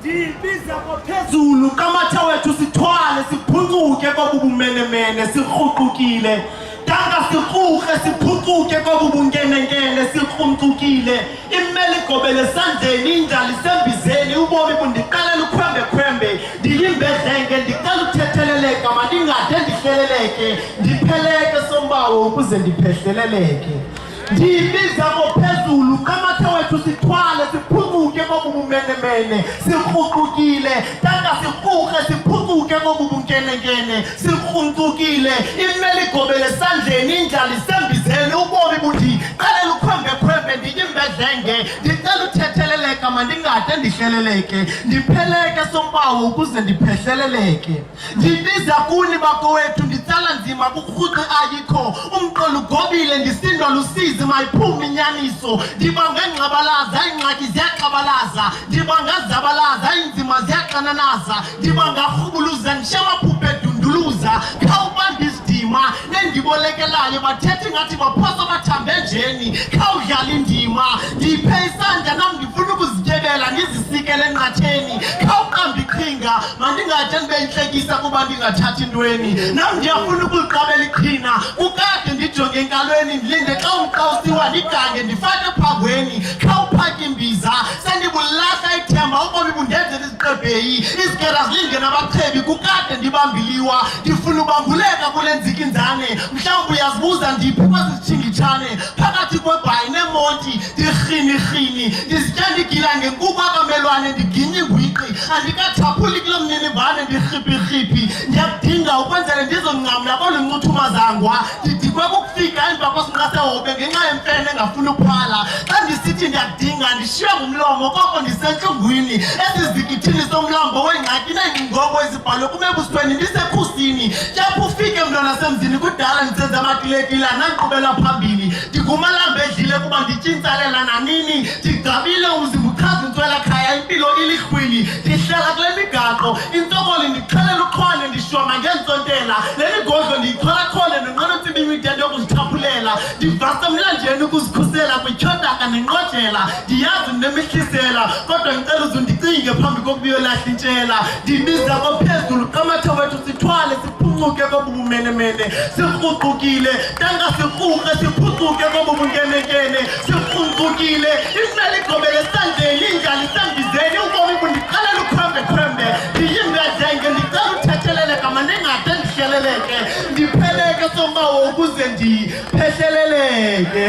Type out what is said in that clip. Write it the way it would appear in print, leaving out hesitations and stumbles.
ndibiza kwaphezulu kamatha wethu sithwale siphuncuke kwabubumenemene sirhuqukile tanga sikruke siphucuke kwabubunkenenkene sikrumcukile imeli gobele sandleni indlala isembizeni ubomi bundiqalela ukhwembe ndiyimbedlenge ndicela uthetheleleka mandingade ndihleleleke ndipheleke sombawo ukuze ndiphehleleleke ndibiza ngophezulu kamatha wethu sithwale siphuncuke kwabubumenemene sirhuqukile tanga sikruke siphucuke kwabubunkenenkene sikrumcukile imeli gobele sandleni indlala isembizeni ubomi bundiqalela ukhwembe ndiyimbedlenge ndicela uthetheleleka mandingade ndihleleleke ndipheleke sombawo ukuze ndiphehleleleke ndibiza kuni bakowethu nditsala nzima kurhuqe ayikho umqolo ugobile ndisindwa lusizi mayiphuma inyaniso ndibanga ngqabalaza ingxaki ziyaqabalaza ndibanga zabalaza inzima ziyaqananaza ndibanga rhubuluza ndishamaphuphe dunduluza khawubamba isidima nendibolekelayo bathethe ngathi baphosa bathambe njeni khawudlala indima ndiphe isandla nam ndifuna ukuzityebela ndizisikele enqatheni khawuqamba iqhinga mandingade ndibe yintlekisa kuba ndingathathi ntweni nam ndiyafuna ukuliqabela iqhina kukade ndijonge enkalweni ndilinde xa umqawusiwa ndigange ndifake phangweni khawuphaka imbiza sendibulahla ithemba ubomi bundenzela iziqebheyi izigera zilinde nabachebi kukade ndibambiliwa ndifuna ubambuleka kule nzikinzane mhlawumbi uyazibuza ndiphi kwesi sitshingitshane phakathi kwebhayi nemonti ndirhinirhini ndizitya ndigila ngenkuku akamelwane ndiginye ingwiqi andikachaphuli kulo mninivane ndirhipirhipi ndiyakudinga ukwenzele ndizonqamla kolu ncuthumazangwa ndidikwe kukufika emva kwesinqasehobe ngenxa yemfene engafuni ukuphala xa ndisithi ndiyakudinga ndishiywe ngumlomo koko ndisentlungwini ezizikithini somlambo wengxaki neengcingobo ezibhalwe kumebusweni ndisekhusini tyapha ufike mntwana semzini kudala ndisenza amatiletila nankqubela phambili ndigumalambe edlile kuba ndityintsalela nanini ndigqabile umzimba uchaza intswelakhaya impilo ilihlwili ndihlala kule migaqo intsokoli ndixhelela uxhwane ndishwama ngentsontela le migodlo ndiyixholaxhole nonqena ntsimbi imidende yokuzithaphulela ndivasa mlanjeni ukuzikhusela kwityhodaka nenqojela ndiyazi ndinemihlisela kodwa ngicela uzundicinge phambi kokubuyolahla intshela ndibiza kophezulu kamatha wethu sithwale siphucuke kwabubumenemene sirhuqukile tanga sikruke siphucuke kwabubunkenenkene sirhuqukile imeli gobele sandleni indlala isembizeni ubomi bundiqalela ukhwembe ndiyimbedlenge ndicela uthetheleleka mandingade ndihleleleke ndipheleke sombawo ukuze ndiphehleleleke